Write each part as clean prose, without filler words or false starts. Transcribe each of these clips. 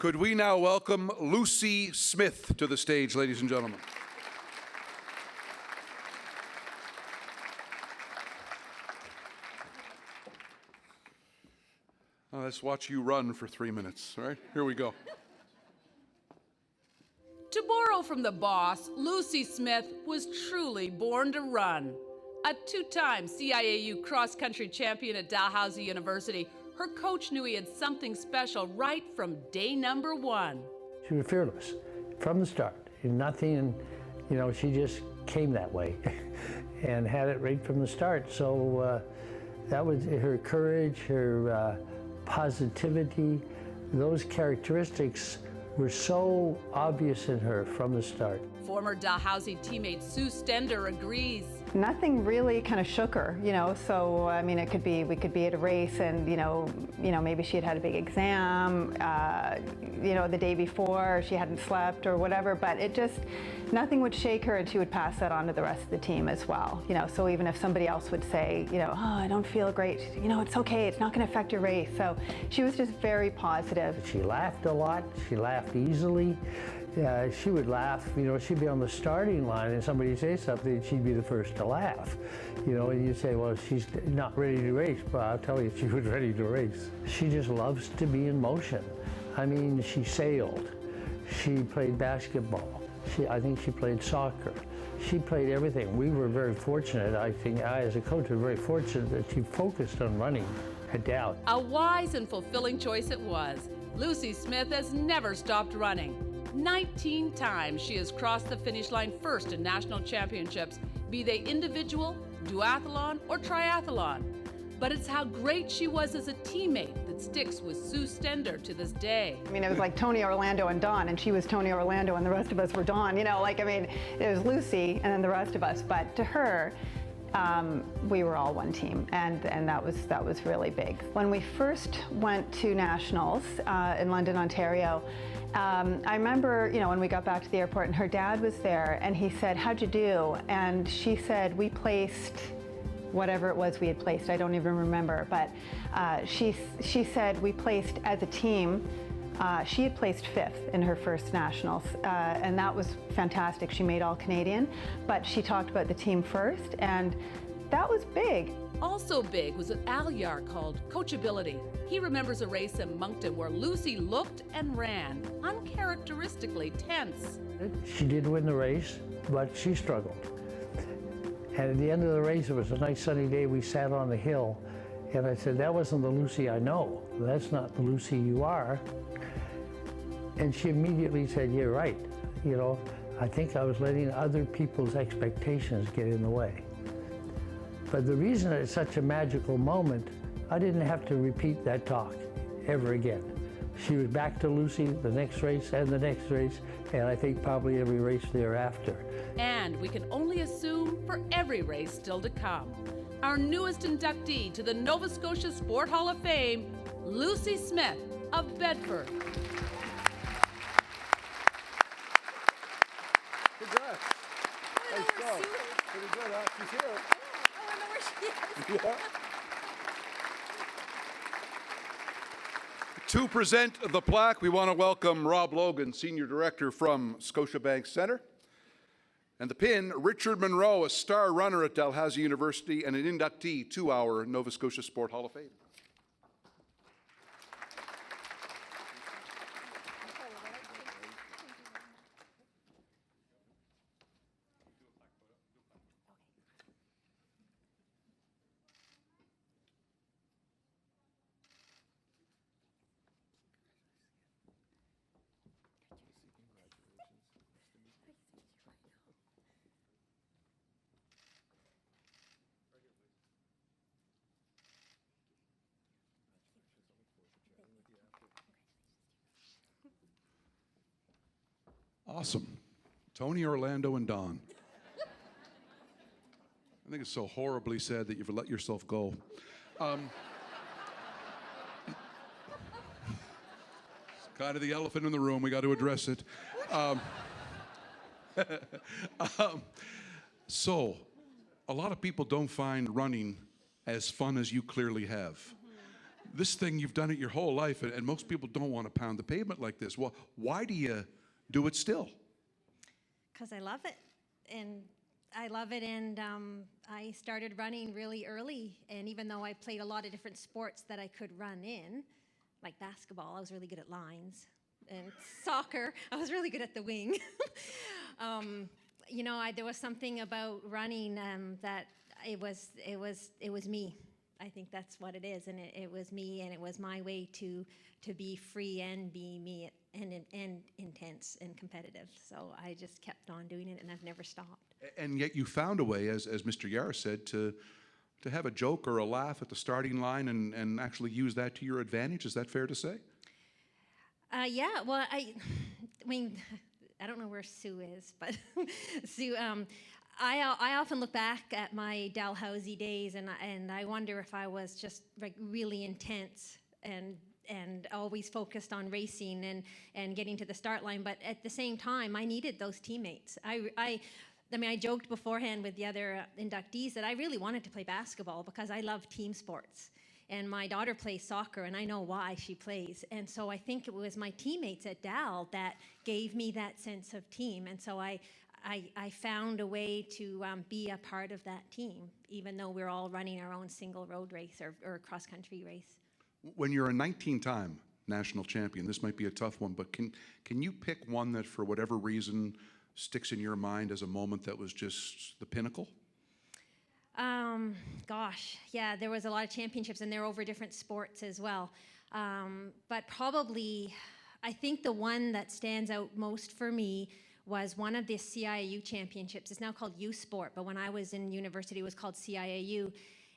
Could we now welcome Lucy Smith to the stage, ladies and gentlemen? Let's watch you run for 3 minutes, all right? Here we go. To borrow from the boss, Lucy Smith was truly born to run. A two-time CIAU cross-country champion at Dalhousie University, her coach knew he had something special right from day number one. She was fearless from the start. Nothing, she just came that way and had it right from the start. So that was her courage, her positivity. Those characteristics were so obvious in her from the start. Former Dalhousie teammate Sue Stender agrees. Nothing really kind of shook her, so I mean, we could be at a race and, maybe she had had a big exam, the day before, she hadn't slept or whatever, but nothing would shake her, and she would pass that on to the rest of the team as well. So even if somebody else would say, oh, I don't feel great, it's okay, it's not going to affect your race. So she was just very positive. She laughed a lot, she laughed easily. She would laugh, she'd be on the starting line and somebody would say something and she'd be the first to laugh. And you'd say, well, she's not ready to race, but I'll tell you, she was ready to race. She just loves to be in motion. I mean, she sailed, she played basketball, I think she played soccer. She played everything. We were very fortunate, I think, I as a coach was very fortunate that she focused on running her doubt. A wise and fulfilling choice it was. Lucy Smith has never stopped running. 19 times she has crossed the finish line first in national championships, be they individual, duathlon, or triathlon. But it's how great she was as a teammate that sticks with Sue Stender to this day. I mean, it was like Tony Orlando and Dawn, and she was Tony Orlando and the rest of us were Dawn. It was Lucy and then the rest of us. But to her, we were all one team, and that was really big. When we first went to nationals in London, Ontario, I remember, when we got back to the airport and her dad was there and he said, how'd you do? And she said, we placed whatever it was we had placed, I don't even remember, but she said we placed as a team. She had placed 5th in her first nationals, and that was fantastic. She made all Canadian, but she talked about the team first, and that was big. Also big was an Alyar called Coachability. He remembers a race in Moncton where Lucy looked and ran, uncharacteristically tense. She did win the race, but she struggled. And at the end of the race, it was a nice sunny day, we sat on the hill, and I said, that wasn't the Lucy I know. That's not the Lucy you are. And she immediately said, you're right. I think I was letting other people's expectations get in the way. But the reason it's such a magical moment, I didn't have to repeat that talk ever again. She was back to Lucy the next race and the next race, and I think probably every race thereafter. And we can only assume for every race still to come. Our newest inductee to the Nova Scotia Sport Hall of Fame, Lucy Smith of Bedford. Congrats. Nice job. Pretty good, huh? She's here. I don't know where she is. Yeah. To present the plaque, we want to welcome Rob Logan, Senior Director from Scotiabank Centre. And the pin, Richard Monroe, a star runner at Dalhousie University and an inductee to our Nova Scotia Sport Hall of Fame. Awesome. Tony, Orlando, and Dawn. I think it's so horribly sad that you've let yourself go. It's kind of the elephant in the room. We got to address it. So, a lot of people don't find running as fun as you clearly have. this thing, you've done it your whole life, and most people don't want to pound the pavement like this. Well, why do you do it still? Because I love it. And I love it, and I started running really early. And even though I played a lot of different sports that I could run in, like basketball, I was really good at lines. And soccer, I was really good at the wing. There was something about running that it was me. I think that's what it is, and it was me, and it was my way to be free and be me and intense and competitive. So I just kept on doing it, and I've never stopped. And yet you found a way, as Mr. Yarra said, to have a joke or a laugh at the starting line and actually use that to your advantage. Is that fair to say? Yeah. Well, I mean, I don't know where Sue is, but Sue. I often look back at my Dalhousie days, and I wonder if I was just like really intense and always focused on racing and getting to the start line. But at the same time, I needed those teammates. I mean, I joked beforehand with the other inductees that I really wanted to play basketball because I love team sports. And my daughter plays soccer, and I know why she plays. And so I think it was my teammates at Dal that gave me that sense of team. And so I found a way to be a part of that team, even though we're all running our own single road race or cross-country race. When you're a 19-time national champion, this might be a tough one, but can you pick one that, for whatever reason, sticks in your mind as a moment that was just the pinnacle? Gosh, yeah, there was a lot of championships, and they're over different sports as well. But probably, I think the one that stands out most for me was one of the CIAU championships. It's now called U Sport, but when I was in university, it was called CIAU,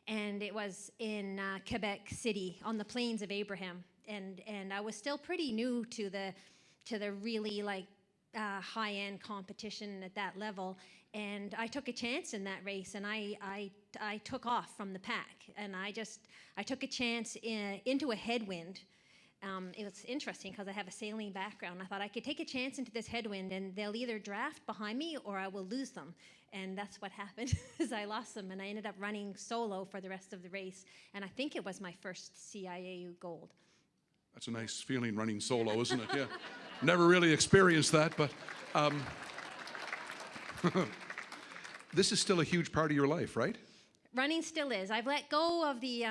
and it was in Quebec City on the Plains of Abraham. And I was still pretty new to the really high-end competition at that level. And I took a chance in that race, and I took off from the pack, and I took a chance into a headwind. It was interesting because I have a sailing background. I thought I could take a chance into this headwind, and they'll either draft behind me or I will lose them. And that's what happened, is I lost them, and I ended up running solo for the rest of the race. And I think it was my first CIAU gold. That's a nice feeling, running solo, isn't it? Yeah. Never really experienced that, but this is still a huge part of your life, right? Running still is. I've let go of the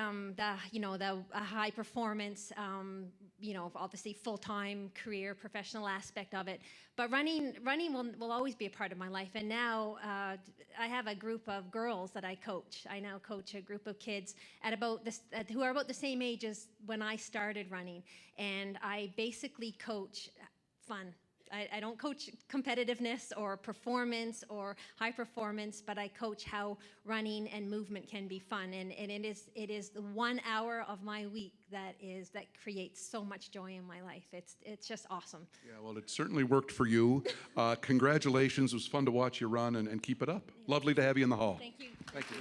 high performance, obviously full-time career, professional aspect of it. But running will always be a part of my life. And now I have a group of girls that I coach. I now coach a group of kids who are about the same age as when I started running. And I basically coach fun. I don't coach competitiveness or performance or high performance, but I coach how running and movement can be fun. And it is the 1 hour of my week that creates so much joy in my life. It's just awesome. Yeah, well, it certainly worked for you. Congratulations. It was fun to watch you run, and keep it up. Lovely to have you in the hall. Thank you. Thank you.